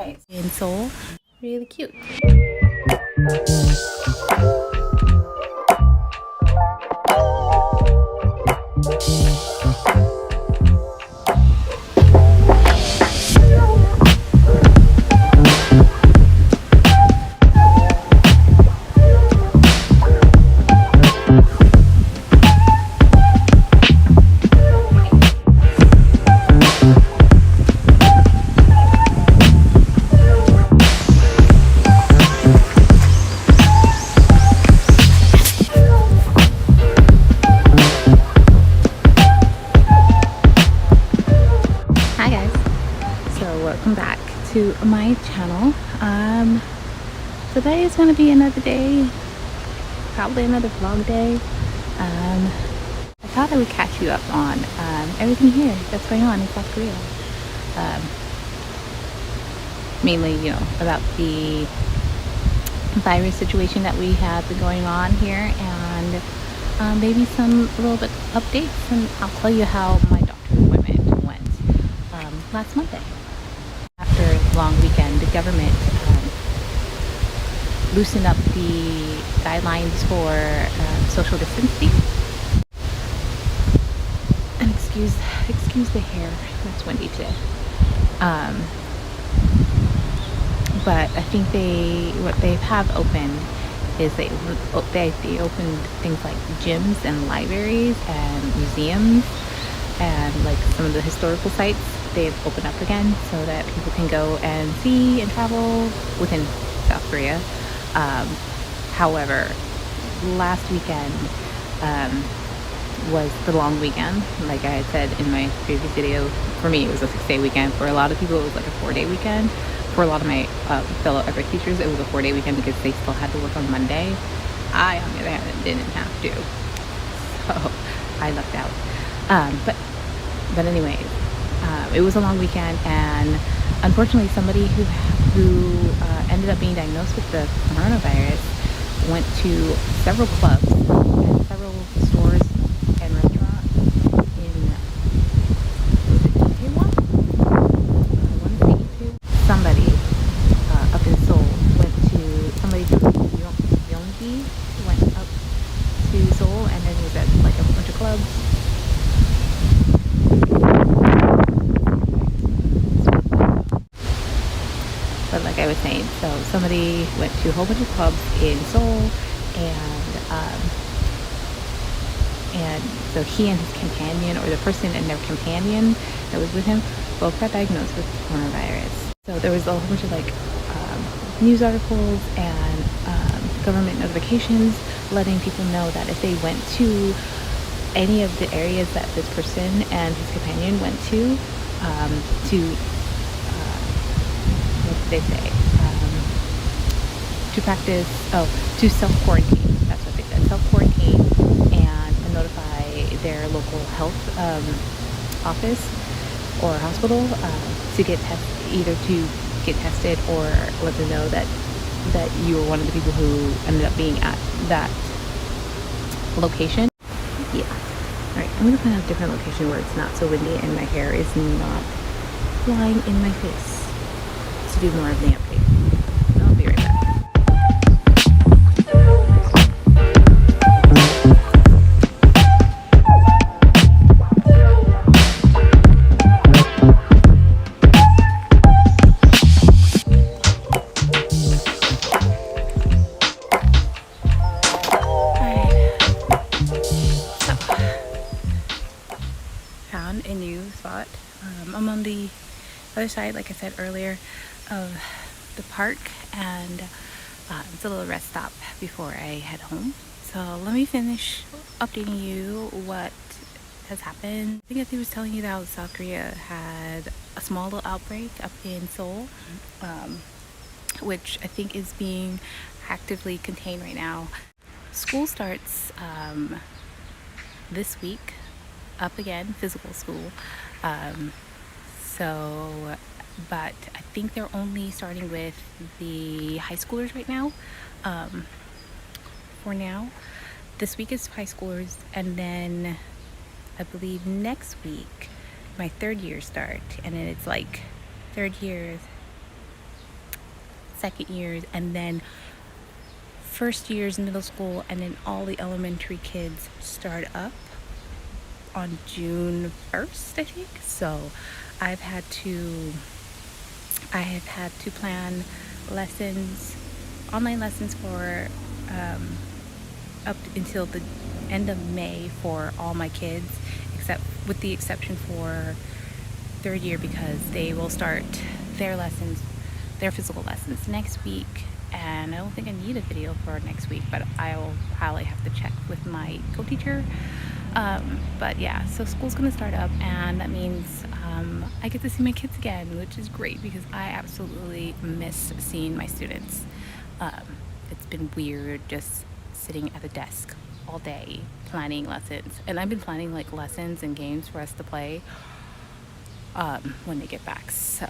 guys. In Seoul, really cute. Hi guys, so welcome back to my channel. Today is going to be another day, probably another vlog day. I thought I would catch you up on everything here that's going on in South Korea. Mainly, you know, about the virus situation that we have been going on here, and maybe some little bit updates, and I'll tell you how my doctor's appointment went last Monday. After a long weekend, the government loosened up the guidelines for social distancing. And excuse the hair, it's windy today. But I think what they have opened is they opened things like gyms and libraries and museums, and like some of the historical sites they've opened up again so that people can go and see and travel within South Korea. However, last weekend was the long weekend. Like I had said in my previous video, for me it was a 6-day weekend. For a lot of people it was like a 4-day weekend. For a lot of my fellow EPIC teachers it was a 4-day weekend because they still had to work on Monday. I, on the other hand, didn't have to, so I lucked out. But anyway, it was a long weekend, and unfortunately somebody who ended up being diagnosed with the coronavirus went to several clubs and several stores and restaurants in, was it Itaewon? I want to say Itaewon. Somebody up in Seoul somebody from Gyeonggi went up to Seoul and then was at like a bunch of clubs. But like I was saying, so somebody went to a whole bunch of clubs in Seoul, and so he and his companion, or the person and their companion that was with him, both got diagnosed with coronavirus. So there was a whole bunch of like news articles and government notifications letting people know that if they went to any of the areas that this person and his companion went to what did they say? To self-quarantine. That's what they said. Self-quarantine and notify their local health office or hospital to get either to get tested or let them know that you were one of the people who ended up being at that location. Yeah. Alright, I'm gonna find a different location where it's not so windy and my hair is not flying in my face to do more of the update. I'll be right back. Found a new spot. I'm on the other side, like I said earlier, of the park, and it's a little rest stop before I head home. So let me finish updating you what has happened. I think I was telling you that South Korea had a small little outbreak up in Seoul, which I think is being actively contained right now. School starts this week up again, physical school. But I think they're only starting with the high schoolers right now. For now, this week is high schoolers, and then I believe next week my third year start, and then it's like third year, second years, and then first years in middle school, and then all the elementary kids start up on June 1st, I think. So I have had to plan lessons, online lessons for up until the end of May for all my kids, except with the exception for third year, because they will start their lessons, their physical lessons next week. And I don't think I need a video for next week, but I will probably have to check with my co-teacher. But yeah, so school's gonna start up, and that means I get to see my kids again, which is great because I absolutely miss seeing my students. It's been weird just sitting at a desk all day planning lessons, and I've been planning like lessons and games for us to play when they get back. So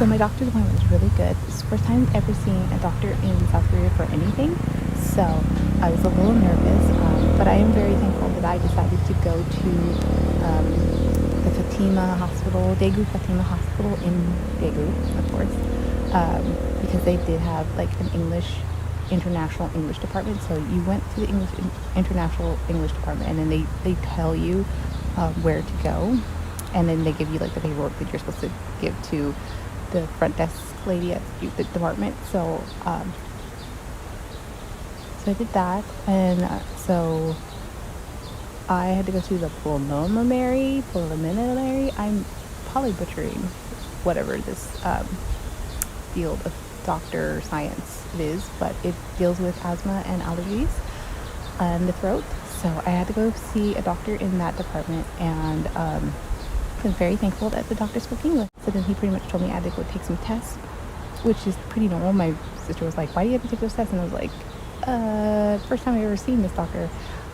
my doctor's appointment was really good. It's the first time ever seeing a doctor in South Korea for anything, so I was a little nervous, but I am very thankful that I decided to go to the Fatima Hospital, Daegu Fatima Hospital in Daegu, of course, because they did have like an international English department. So you went to the international English department, and then they tell you where to go, and then they give you like the paperwork that you're supposed to give to the front desk lady at the department. So I did that, and so I had to go to the preliminary. I'm probably butchering whatever this field of doctor science it is, but it deals with asthma and allergies and the throat. So I had to go see a doctor in that department, and I'm very thankful that the doctor spoke English. So then he pretty much told me I had to go take some tests, which is pretty normal. My sister was like, "Why do you have to take those tests?" And I was like, first time I've ever seen this doctor,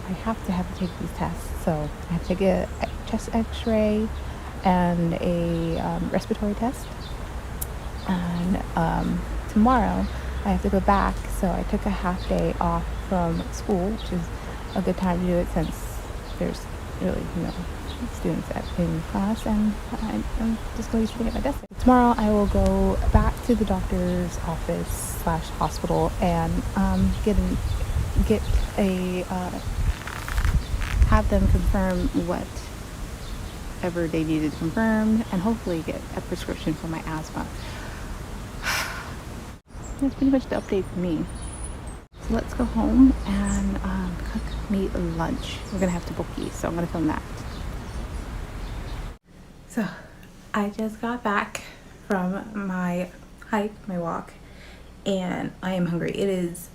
I have to take these tests. So I had to take a chest x-ray and a respiratory test. And tomorrow I have to go back, so I took a half day off from school, which is a good time to do it since there's really students in class, and I'm just going to be sitting at my desk. Tomorrow I will go back to the doctor's office / hospital and have them confirm whatever they needed to confirm, and hopefully get a prescription for my asthma. That's pretty much the update for me. So let's go home and cook me lunch. We're gonna have tteokbokki, so I'm gonna film that. So I just got back from my hike, my walk, and I am hungry. It is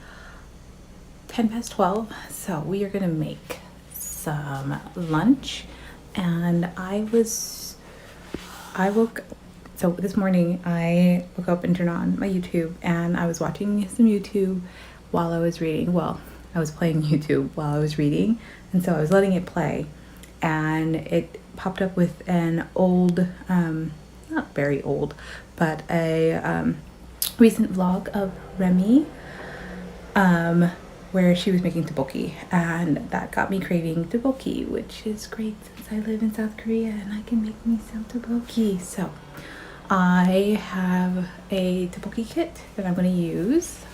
12, so we are gonna make some lunch. And so this morning I woke up and turned on my YouTube, and I was watching some YouTube while I was reading. Well, I was playing YouTube while I was reading, and so I was letting it play, and it popped up with an old, not very old, but a recent vlog of Remy, where she was making tteokbokki, and that got me craving tteokbokki, which is great since I live in South Korea and I can make me some tteokbokki. So I have a tteokbokki kit that I'm going to use.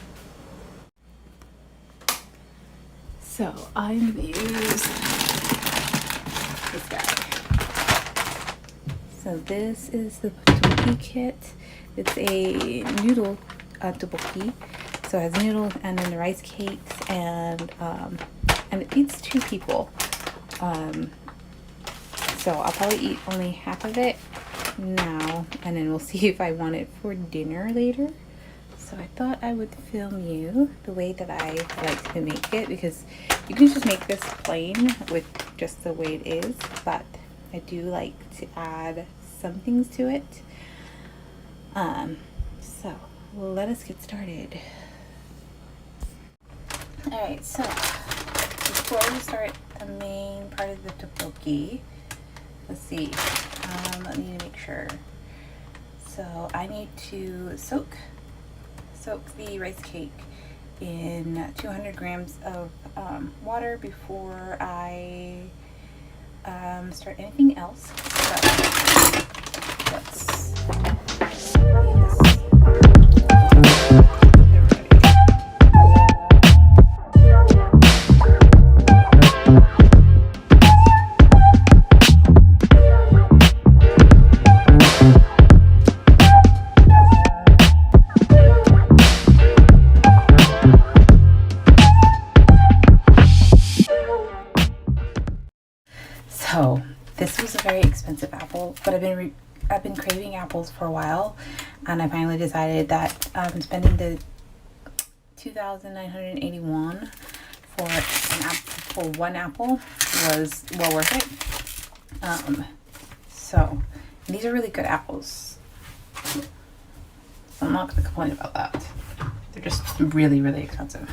So I'm going to use this guy. So this is the tteokbokki kit. It's a noodle tteokbokki. So it has noodles and then the rice cakes, and it feeds 2 people. So I'll probably eat only half of it now, and then we'll see if I want it for dinner later. So I thought I would film you the way that I like to make it, because you can just make this plain with just the way it is, but I do like to add some things to it. So let us get started. Alright, so before we start the main part of the tteokbokki, let's see, let me make sure. So I need to soak the rice cake in 200 grams of water before I start anything else. So let's apple, but I've been craving apples for a while, and I finally decided that spending the $2,981 for one apple was well worth it. So these are really good apples. So I'm not going to complain about that. They're just really, really expensive.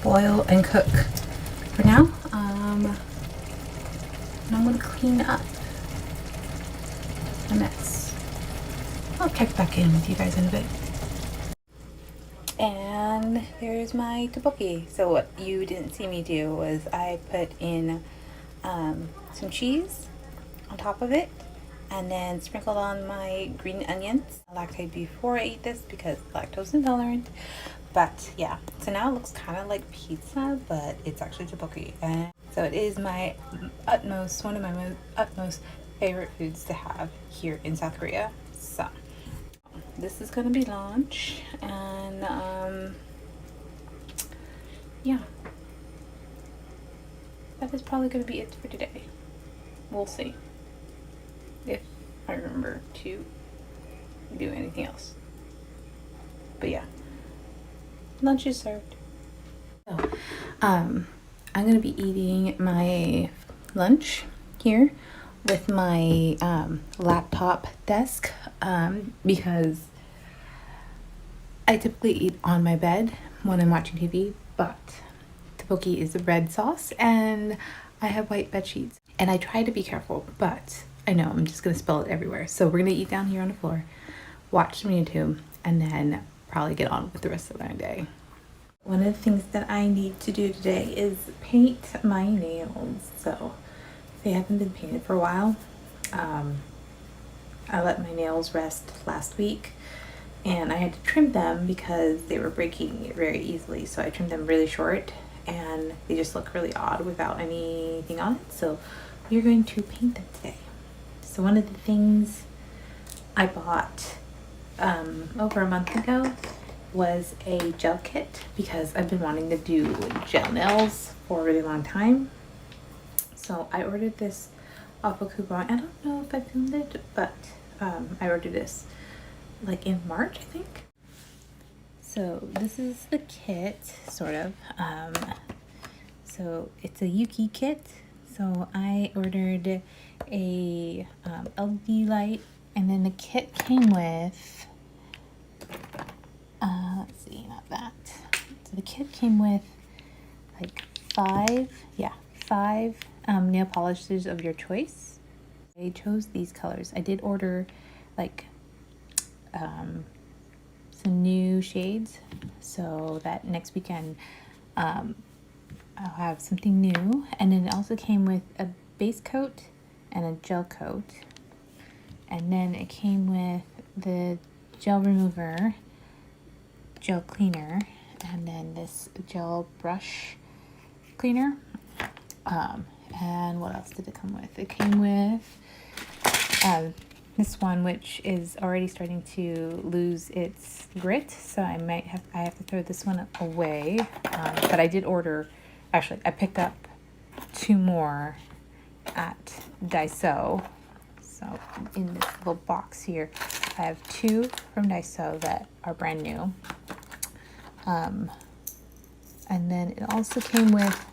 Boil and cook for now. And I'm gonna clean up a mess. I'll check back in with you guys in a bit. And there's my tteokbokki. So what you didn't see me do was I put in some cheese on top of it, and then sprinkled on my green onions. I lactate before I eat this because lactose intolerant. But yeah, so now it looks kind of like pizza, but it's actually tteokbokki. And so it is my one of my utmost favorite foods to have here in South Korea. So this is gonna be lunch, and yeah, that is probably gonna be it for today. We'll see if I remember to do anything else. But yeah, lunch is served. So, I'm gonna be eating my lunch here with my laptop desk because I typically eat on my bed when I'm watching TV, but tteokbokki is a red sauce and I have white bed sheets, and I try to be careful, but I know I'm just gonna spill it everywhere. So we're gonna eat down here on the floor, watch some YouTube, and then probably get on with the rest of my day. One of the things that I need to do today is paint my nails. So they haven't been painted for a while. I let my nails rest last week, and I had to trim them because they were breaking very easily. So I trimmed them really short, and they just look really odd without anything on it. So we're going to paint them today. So one of the things I bought over a month ago was a gel kit because I've been wanting to do gel nails for a really long time. So I ordered this off a coupon. I don't know if I filmed it, but I ordered this like in March, I think. So this is the kit, sort of. So it's a Yuki kit. So I ordered a LED light, and then the kit came with let's see, not that. So the kit came with like five nail polishes of your choice. I chose these colors. I did order like some new shades so that next weekend I'll have something new. And then it also came with a base coat and a gel coat, and then it came with the gel remover, gel cleaner, and then this gel brush cleaner. And what else did it come with? It came with this one, which is already starting to lose its grit, so I have to throw this one away. But I did order, actually I picked up 2 more at Daiso. So in this little box here, I have 2 from Daiso that are brand new. And then it also came with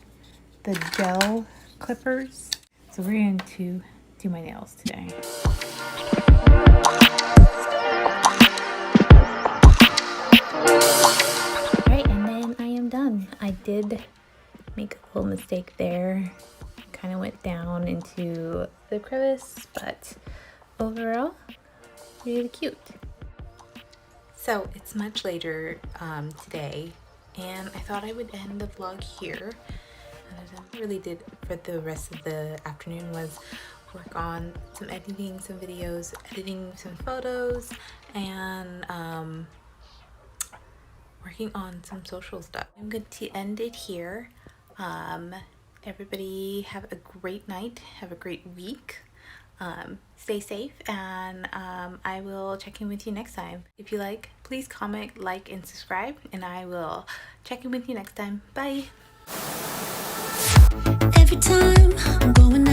the gel clippers. So we're going to do my nails today. did make a little mistake there. Kind of went down into the crevice, but overall, really cute. So it's much later today, and I thought I would end the vlog here. And I really did for the rest of the afternoon was work on some editing, some videos, editing some photos, and working on some social stuff. I'm going to end it here. Everybody have a great night, have a great week. Stay safe, and I will check in with you next time. If you like, please comment, like, and subscribe, and I will check in with you next time. Bye. Every time I'm going